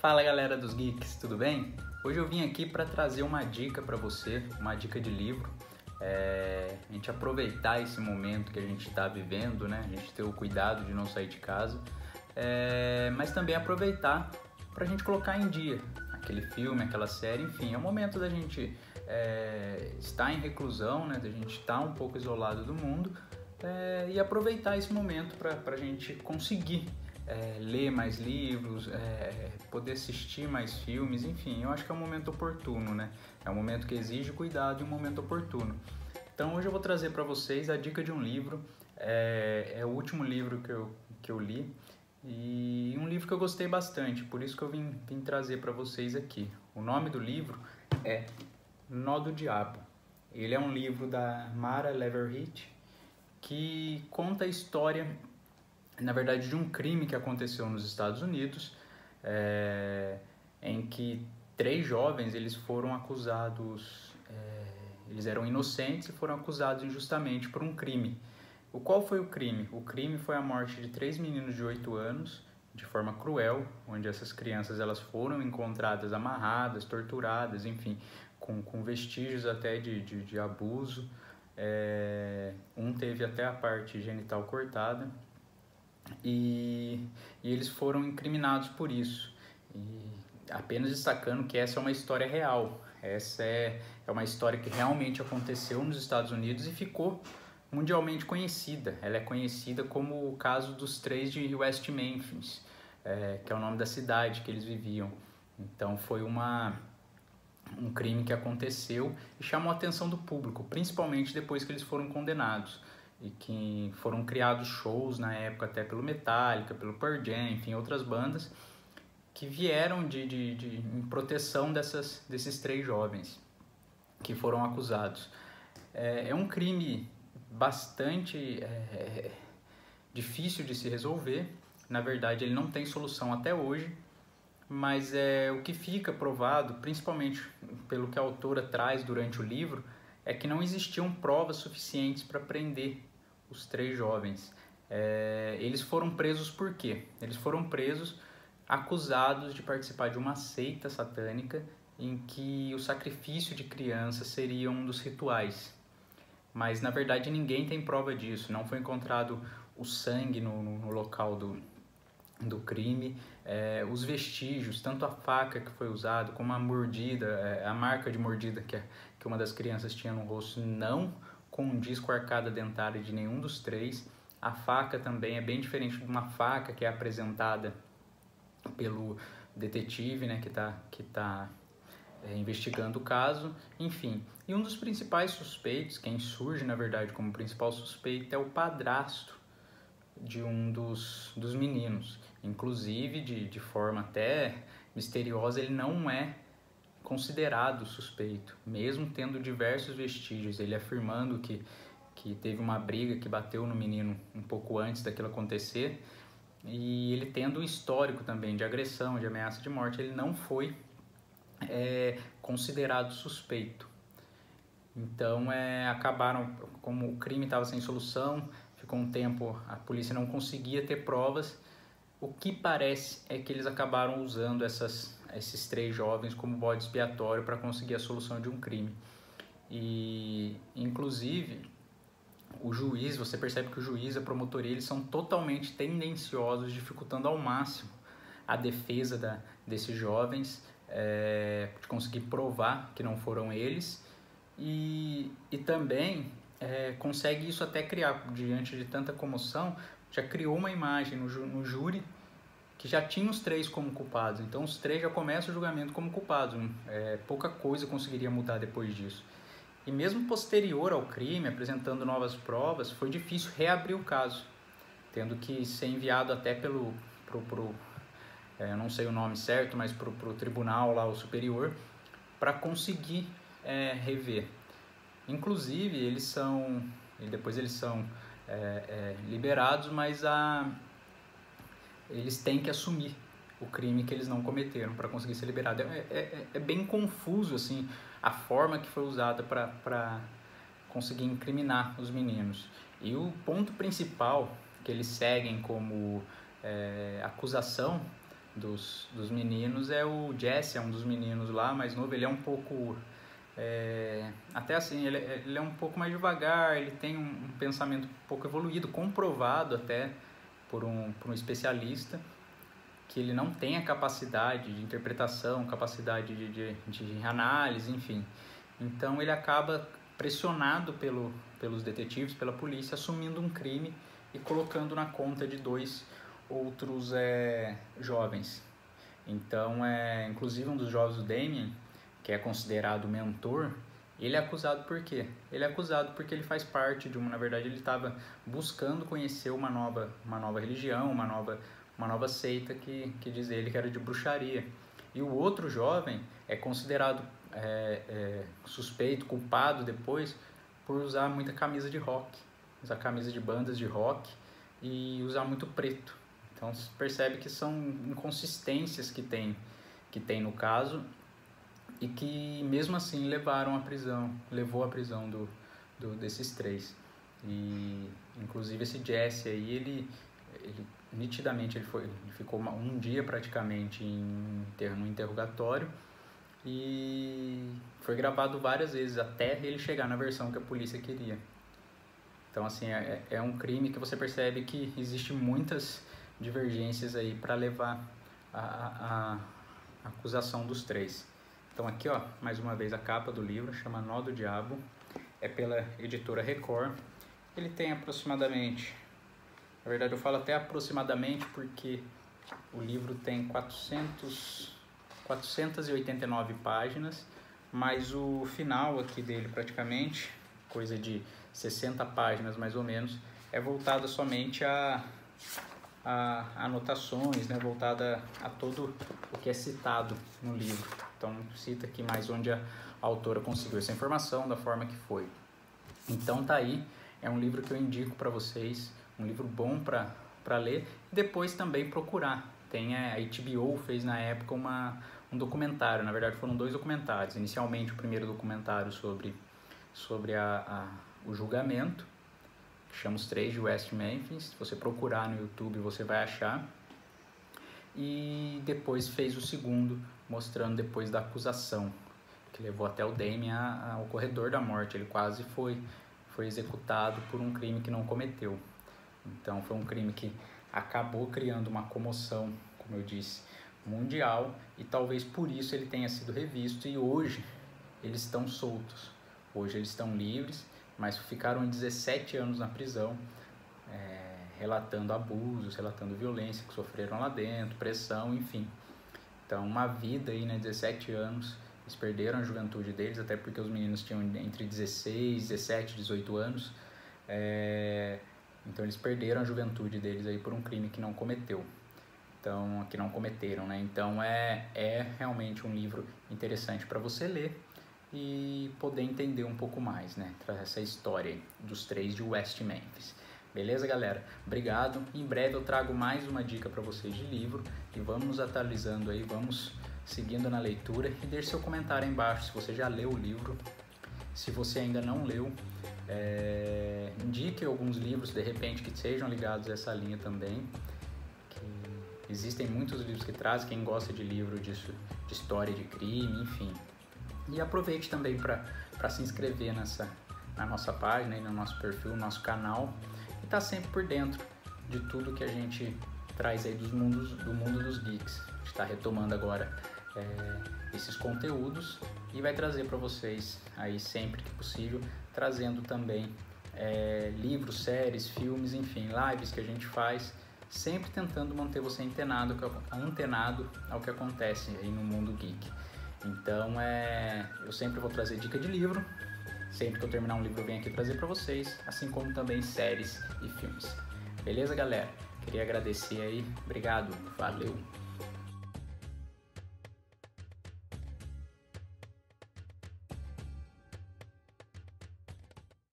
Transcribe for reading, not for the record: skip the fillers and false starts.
Fala galera dos Geeks, tudo bem? Hoje eu vim aqui para trazer uma dica para você, uma dica de livro. A gente aproveitar esse momento que a gente está vivendo, né? A gente ter o cuidado de não sair de casa, mas também aproveitar para a gente colocar em dia aquele filme, aquela série, enfim, é o momento da gente estar em reclusão, né? Da gente estar um pouco isolado do mundo e aproveitar esse momento para a gente conseguir ler mais livros, poder assistir mais filmes, enfim, eu acho que é um momento oportuno, né? É um momento que exige cuidado e um momento oportuno. Então hoje eu vou trazer para vocês a dica de um livro, é o último livro que eu li e um livro que eu gostei bastante, por isso que eu vim trazer para vocês aqui. O nome do livro é Nó do Diabo. Ele é um livro da Mara Leverhit que conta a história, na verdade, de um crime que aconteceu nos Estados Unidos, em que 3 jovens eles foram acusados, eles eram inocentes e foram acusados injustamente por um crime. Qual foi o crime? O crime foi a morte de 3 meninos de 8 anos, de forma cruel, onde essas crianças elas foram encontradas amarradas, torturadas, enfim, com vestígios até de abuso. Um teve até a parte genital cortada. E eles foram incriminados por isso. E apenas destacando que essa é uma história real. Essa é uma história que realmente aconteceu nos Estados Unidos e ficou mundialmente conhecida. Ela é conhecida como o caso dos 3 de West Memphis, que é o nome da cidade que eles viviam. Então foi um crime que aconteceu e chamou a atenção do público, principalmente depois que eles foram condenados. E que foram criados shows na época até pelo Metallica, pelo Pearl Jam, enfim, outras bandas que vieram em proteção desses 3 jovens que foram acusados. É um crime bastante difícil de se resolver. Na verdade, ele não tem solução até hoje, mas o que fica provado, principalmente pelo que a autora traz durante o livro, é que não existiam provas suficientes para prender os 3 jovens. Eles foram presos por quê? Eles foram presos acusados de participar de uma seita satânica em que o sacrifício de crianças seria um dos rituais. Mas, na verdade, ninguém tem prova disso. Não foi encontrado o sangue no local do crime. Os vestígios, tanto a faca que foi usada como a mordida, a marca de mordida que uma das crianças tinha no rosto não condiz com a arcada dentária de nenhum dos 3. A faca também é bem diferente de uma faca que é apresentada pelo detetive, né, que tá investigando o caso, enfim. E um dos principais suspeitos, quem surge na verdade como principal suspeito, é o padrasto de um dos meninos. Inclusive, de forma até misteriosa, ele não é considerado suspeito, mesmo tendo diversos vestígios, ele afirmando que teve uma briga que bateu no menino um pouco antes daquilo acontecer, e ele tendo um histórico também de agressão, de ameaça de morte, ele não foi considerado suspeito. Então acabaram, como o crime estava sem solução, ficou um tempo, a polícia não conseguia ter provas. O que parece é que eles acabaram usando esses 3 jovens como bode expiatório para conseguir a solução de um crime. E, inclusive, o juiz, você percebe que o juiz e a promotoria eles são totalmente tendenciosos, dificultando ao máximo a defesa desses jovens, de conseguir provar que não foram eles. E também consegue isso até criar, diante de tanta comoção, já criou uma imagem no júri que já tinha os 3 como culpados. Então os 3 já começam o julgamento como culpados. Pouca coisa conseguiria mudar depois disso. E mesmo posterior ao crime, apresentando novas provas, foi difícil reabrir o caso, tendo que ser enviado até eu não sei o nome certo, mas pro tribunal lá, o superior, para conseguir rever. Inclusive, depois eles são liberados, mas eles têm que assumir o crime que eles não cometeram para conseguir ser liberado. É bem confuso assim, a forma que foi usada para conseguir incriminar os meninos. E o ponto principal que eles seguem como acusação dos meninos é o Jesse, é um dos meninos lá, mais novo. Ele é um pouco... até assim, ele é um pouco mais devagar, ele tem um pensamento um pouco evoluído, comprovado até por um especialista, que ele não tem a capacidade de interpretação, capacidade de análise, enfim. Então ele acaba pressionado pelos detetives, pela polícia, assumindo um crime e colocando na conta de 2 outros jovens. Então, inclusive um dos jovens, o Damien, que é considerado mentor, ele é acusado por quê? Ele é acusado porque ele faz parte de na verdade ele estava buscando conhecer uma nova religião, uma nova seita que diz ele que era de bruxaria. E o outro jovem é considerado suspeito, culpado depois, por usar muita camisa de rock, usar camisa de bandas de rock e usar muito preto. Então você percebe que são inconsistências que tem no caso e que mesmo assim levou à prisão desses 3. E inclusive esse Jesse aí, ele nitidamente ele ficou um dia praticamente no interrogatório e foi gravado várias vezes até ele chegar na versão que a polícia queria. Então assim, é um crime que você percebe que existe muitas divergências aí para levar a acusação dos 3. Então aqui, ó, mais uma vez a capa do livro, chama Nó do Diabo, é pela editora Record. Ele tem aproximadamente, na verdade eu falo até aproximadamente porque o livro tem 489 páginas, mas o final aqui dele praticamente, coisa de 60 páginas mais ou menos, é voltada somente a anotações, né, voltada a todo o que é citado no livro. Então cita aqui mais onde a autora conseguiu essa informação, da forma que foi. Então tá aí, é um livro que eu indico para vocês, um livro bom para ler e depois também procurar. Tem a HBO fez na época um documentário, na verdade foram 2 documentários. Inicialmente o primeiro documentário sobre o julgamento, que chama Os 3 de West Memphis. Se você procurar no YouTube você vai achar. E depois fez o segundo, mostrando depois da acusação, que levou até o Damien ao corredor da morte. Ele quase foi executado por um crime que não cometeu. Então foi um crime que acabou criando uma comoção, como eu disse, mundial, e talvez por isso ele tenha sido revisto e hoje eles estão soltos. Hoje eles estão livres, mas ficaram 17 anos na prisão, relatando abusos, relatando violência que sofreram lá dentro, pressão, enfim. Então uma vida aí, né, 17 anos, eles perderam a juventude deles, até porque os meninos tinham entre 16, 17, 18 anos, então eles perderam a juventude deles aí por um crime que não cometeu. Então, que não cometeram, né? Então é realmente um livro interessante para você ler e poder entender um pouco mais, né? Essa história aí dos 3 de West Memphis. Beleza, galera? Obrigado. Em breve eu trago mais uma dica para vocês de livro e vamos nos atualizando aí, vamos seguindo na leitura e deixe seu comentário aí embaixo se você já leu o livro. Se você ainda não leu, indique alguns livros de repente que sejam ligados a essa linha também. Existem muitos livros que trazem, quem gosta de livro de história de crime, enfim. E aproveite também para se inscrever na nossa página, no nosso perfil, no nosso canal, e estar sempre por dentro de tudo que a gente traz aí do mundo dos geeks. A gente está retomando agora esses conteúdos e vai trazer para vocês aí sempre que possível, trazendo também livros, séries, filmes, enfim, lives que a gente faz, sempre tentando manter você antenado ao que acontece aí no mundo geek. Então eu sempre vou trazer dica de livro, sempre que eu terminar um livro eu venho aqui trazer para vocês, assim como também séries e filmes. Beleza, galera? Queria agradecer aí, obrigado, valeu!